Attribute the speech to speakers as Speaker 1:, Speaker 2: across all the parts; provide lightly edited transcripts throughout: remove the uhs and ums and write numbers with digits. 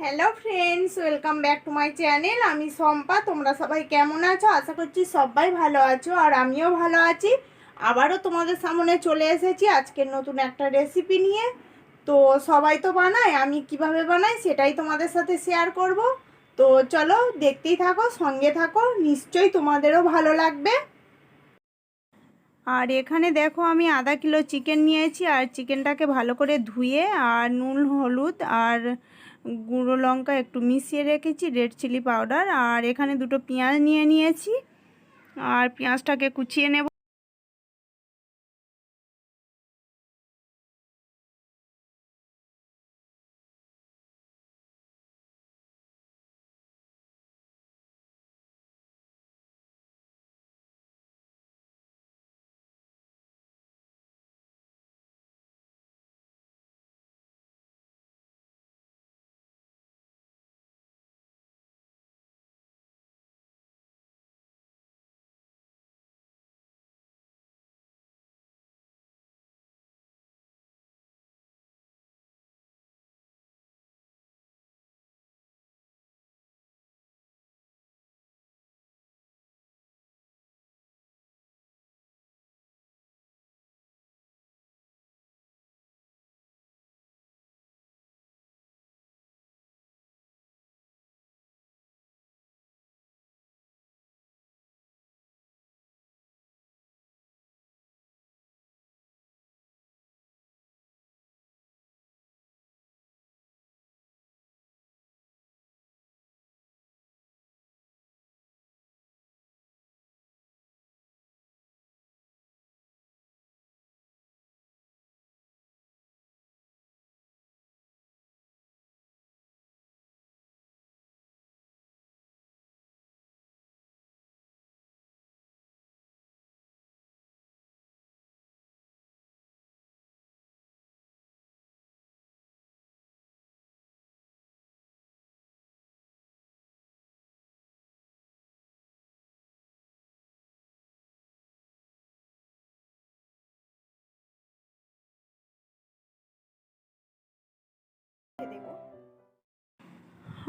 Speaker 1: Hello friends, welcome back to my channel. আমি শম্পা। তোমরা সবাই কেমন আছো? আশা করছি সবাই ভালো আছো, আর আমিও ভালো আছি। আবারও তোমাদের সামনে চলে এসেছি আজকের নতুন একটা রেসিপি নিয়ে। তো সবাই তো বানায়, আমি কিভাবে বানাই সেটাই তোমাদের সাথে শেয়ার করব। তো চলো দেখতেই থাকো, সঙ্গে থাকো, নিশ্চয়ই তোমাদেরও ভালো লাগবে। আর এখানে দেখো আমি আধা কিলো চিকেন নিয়েছি, আর চিকেনটাকে ভালো করে ধুয়ে আর নুন হলুদ আর গুঁড়ো লঙ্কা একটু মিশিয়ে রেখেছি, রেড চিলি পাউডার। আর এখানে দুটো পেঁয়াজ নিয়ে নিয়েছি, আর পেঁয়াজটাকে কুচিয়ে নেব।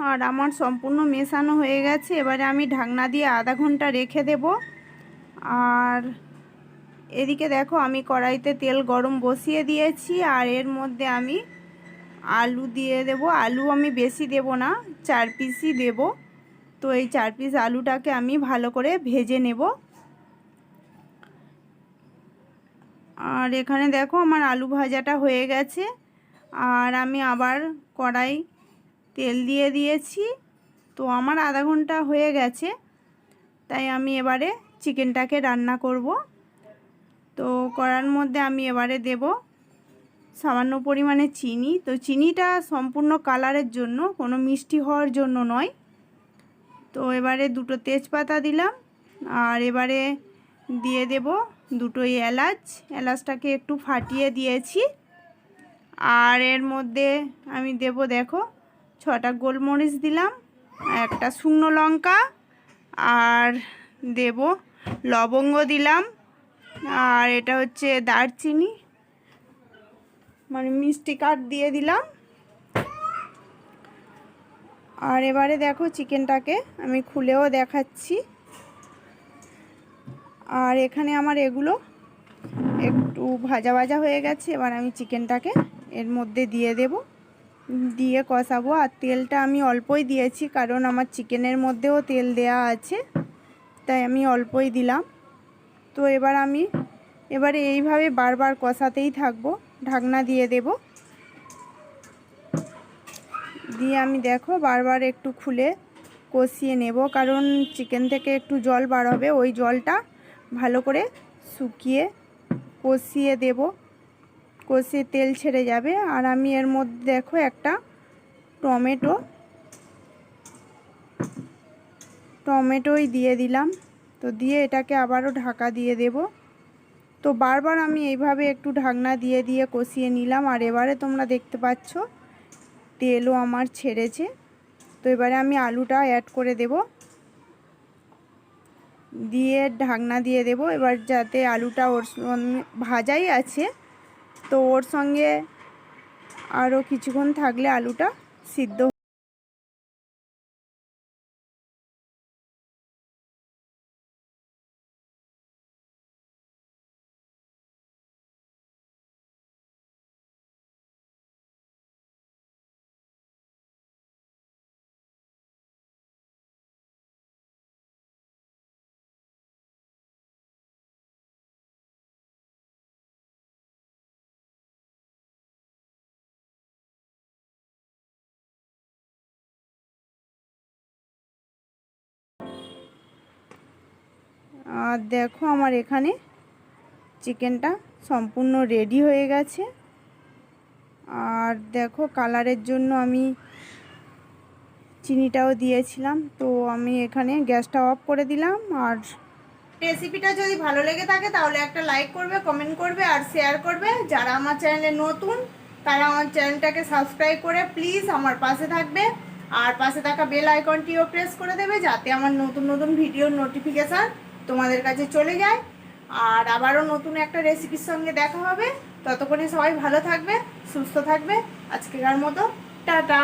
Speaker 1: আর আমার সম্পূর্ণ মেশানো হয়ে গেছে। এবারে আমি ঢাকনা দিয়ে আধা ঘন্টা রেখে দেব। আর এদিকে দেখো আমি কড়াইতে তেল গরম বসিয়ে দিয়েছি, আর এর মধ্যে আমি আলু দিয়ে দেব। আলু আমি বেশি দেব না, 4 পিসই দেব। তো এই 4 পিস আলুটাকে আমি ভালো করে ভেজে নেব। আর এখানে দেখো আমার আলু ভাজাটা হয়ে গেছে। আর আমি আবার কড়াই তেল দিয়ে দিয়েছি। তো আমার আধা ঘন্টা হয়ে গেছে, তাই আমি এবারে চিকেনটাকে রান্না করব। তো কড়ার মধ্যে আমি এবারে দেব সামান্য পরিমাণে চিনি। তো চিনিটা সম্পূর্ণ কালারের জন্য, কোনো মিষ্টি হওয়ার জন্য নয়। তো এবারে দুটো তেজপাতা দিলাম, আর এবারে দিয়ে দেব দুটো এলাচটাকে একটু ফাটিয়ে দিয়েছি। আর এর মধ্যে আমি দেব দেখো 6টা গোলমরিচ দিলাম, একটা শুকনো লঙ্কা, আর দেব লবঙ্গ দিলাম, আর এটা হচ্ছে দারচিনি, মানে মিষ্টি কাঠ দিয়ে দিলাম। আর এবারে দেখো চিকেনটাকে আমি খুলেও দেখাচ্ছি। আর এখানে আমার এগুলো একটু ভাজা ভাজা হয়ে গেছে। এবার আমি চিকেনটাকে এর মধ্যে দিয়ে দেব, দিয়ে কষাবো। আর তেলটা আমি অল্পই দিয়েছি, কারণ আমার চিকেনের মধ্যেও তেল দেয়া আছে, তাই আমি অল্পই দিলাম। তো এবারে এইভাবে বারবার কষাতেই থাকবো, ঢাকনা দিয়ে দেব। দিয়ে আমি দেখো বারবার একটু খুলে কষিয়ে নেব, কারণ চিকেন থেকে একটু জল বার হবে, ওই জলটা ভালো করে শুকিয়ে কষিয়ে দেব, কষিয়ে তেল ছেড়ে যাবে। আর আমি এর মধ্যে দেখো একটা টমেটোই দিয়ে দিলাম। তো দিয়ে এটাকে আবারও ঢাকা দিয়ে দেব। তো বারবার আমি এইভাবে একটু ঢাকনা দিয়ে দিয়ে কষিয়ে নিলাম। আর এবারে তোমরা দেখতে পাচ্ছ তেলও আমার ছেড়েছে। তো এবারে আমি আলুটা অ্যাড করে দেব, দিয়ে ঢাকনা দিয়ে দেব। এবার যাতে আলুটা ওর ভাজাই আছে, তো ওর সঙ্গে আরও কিছুক্ষণ থাকলে আলুটা সিদ্ধ আর দেখো আমার এখানে চিকেনটা সম্পূর্ণ রেডি হয়ে গেছে। আর দেখো কালারের জন্য আমি চিনিটাও দিয়েছিলাম। তো আমি এখানে গ্যাসটা অফ করে দিলাম। আর রেসিপিটা যদি ভালো লেগে থাকে তাহলে একটা লাইক করবে, কমেন্ট করবে আর শেয়ার করবে। যারা আমার চ্যানেলে নতুন তারা আমার চ্যানেলটাকে সাবস্ক্রাইব করে প্লিজ আমার পাশে থাকবে। আর পাশে থাকা বেল আইকনটিও প্রেস করে দেবে, যাতে আমার নতুন নতুন ভিডিওর নোটিফিকেশান তোমাদের কাছে চলে যায়। আর আবারও নতুন একটা রেসিপির সঙ্গে দেখা হবে। ততক্ষণে সবাই ভালো থাকবে, সুস্থ থাকবে। আজকের মতো টাটা।